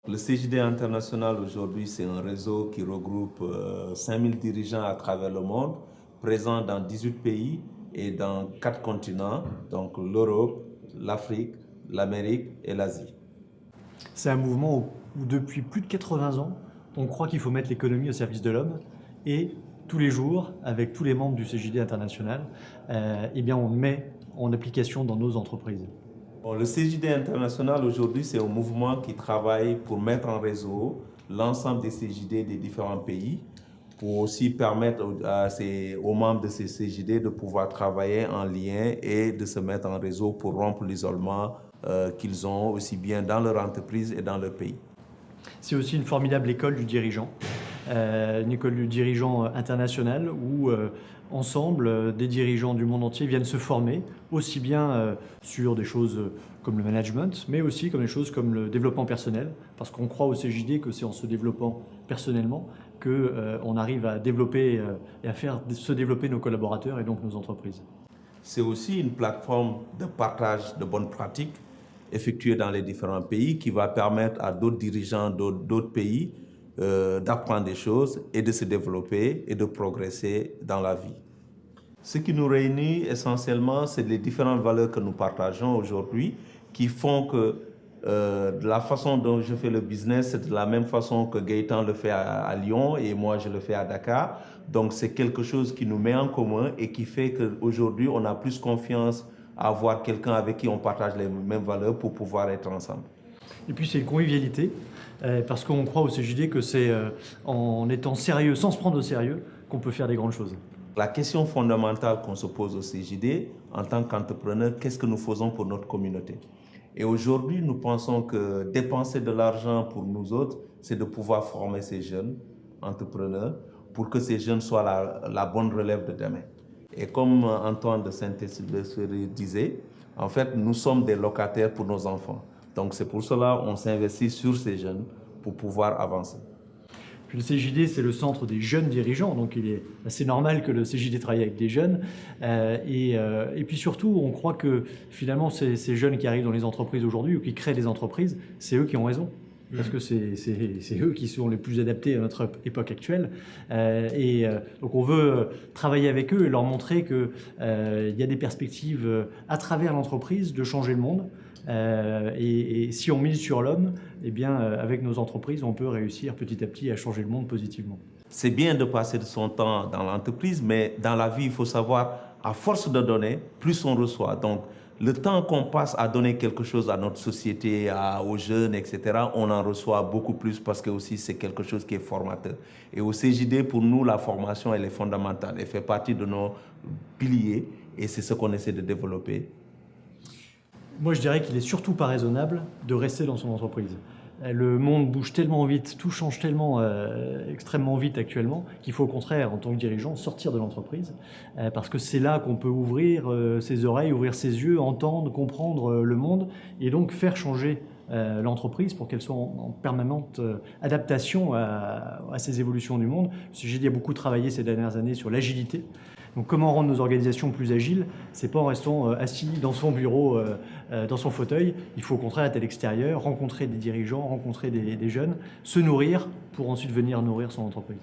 Le CJD International aujourd'hui, c'est un réseau qui regroupe 5000 dirigeants à travers le monde, présents dans 18 pays et dans 4 continents, donc l'Europe, l'Afrique, l'Amérique et l'Asie. C'est un mouvement où depuis plus de 80 ans, on croit qu'il faut mettre l'économie au service de l'homme et tous les jours, avec tous les membres du CJD International, eh bien on met en application dans nos entreprises. Bon, le CJD International aujourd'hui, c'est un mouvement qui travaille pour mettre en réseau l'ensemble des CJD des différents pays pour aussi permettre aux membres de ces CJD de pouvoir travailler en lien et de se mettre en réseau pour rompre l'isolement qu'ils ont aussi bien dans leur entreprise et dans leur pays. C'est aussi une formidable école du dirigeant, une école du dirigeant international où ensemble, des dirigeants du monde entier viennent se former, aussi bien sur des choses comme le management, mais aussi comme des choses comme le développement personnel, parce qu'on croit au CJD que c'est en se développant personnellement qu'on arrive à développer et à faire se développer nos collaborateurs et donc nos entreprises. C'est aussi une plateforme de partage de bonnes pratiques effectuées dans les différents pays qui va permettre à d'autres dirigeants d'autres pays d'apprendre des choses et de se développer et de progresser dans la vie. Ce qui nous réunit essentiellement, c'est les différentes valeurs que nous partageons aujourd'hui qui font que de la façon dont je fais le business, c'est de la même façon que Gaëtan le fait à Lyon et moi je le fais à Dakar. Donc c'est quelque chose qui nous met en commun et qui fait qu'aujourd'hui on a plus confiance à avoir quelqu'un avec qui on partage les mêmes valeurs pour pouvoir être ensemble. Et puis c'est une convivialité, parce qu'on croit au CJD que c'est en étant sérieux, sans se prendre au sérieux, qu'on peut faire des grandes choses. La question fondamentale qu'on se pose au CJD, en tant qu'entrepreneur, qu'est-ce que nous faisons pour notre communauté? Et aujourd'hui, nous pensons que dépenser de l'argent pour nous autres, c'est de pouvoir former ces jeunes entrepreneurs pour que ces jeunes soient la bonne relève de demain. Et comme Antoine de Saint-Exupéry disait, en fait, nous sommes des locataires pour nos enfants. Donc c'est pour cela qu'on s'investit sur ces jeunes pour pouvoir avancer. Puis le CJD, c'est le centre des jeunes dirigeants, donc il est assez normal que le CJD travaille avec des jeunes. Et puis surtout, on croit que finalement, ces jeunes qui arrivent dans les entreprises aujourd'hui ou qui créent des entreprises, c'est eux qui ont raison. Parce que c'est eux qui sont les plus adaptés à notre époque actuelle. Donc on veut travailler avec eux et leur montrer qu'il y a des perspectives à travers l'entreprise de changer le monde. Et si on mise sur l'homme, eh bien, avec nos entreprises, on peut réussir petit à petit à changer le monde positivement. C'est bien de passer de son temps dans l'entreprise, mais dans la vie, il faut savoir, à force de donner, plus on reçoit. Donc, le temps qu'on passe à donner quelque chose à notre société, aux jeunes, etc., on en reçoit beaucoup plus parce que aussi c'est quelque chose qui est formateur. Et au CJD, pour nous, la formation, elle est fondamentale. Elle fait partie de nos piliers et c'est ce qu'on essaie de développer. Moi, je dirais qu'il n'est surtout pas raisonnable de rester dans son entreprise. Le monde bouge tellement vite, tout change tellement extrêmement vite actuellement qu'il faut au contraire, en tant que dirigeant, sortir de l'entreprise parce que c'est là qu'on peut ouvrir ses oreilles, ouvrir ses yeux, entendre, comprendre le monde et donc faire changer l'entreprise pour qu'elle soit en permanente adaptation à ces évolutions du monde. J'ai beaucoup travaillé ces dernières années sur l'agilité. Donc comment rendre nos organisations plus agiles? C'est pas en restant assis dans son bureau, dans son fauteuil. Il faut au contraire être à l'extérieur, rencontrer des dirigeants, rencontrer des jeunes, se nourrir pour ensuite venir nourrir son entreprise.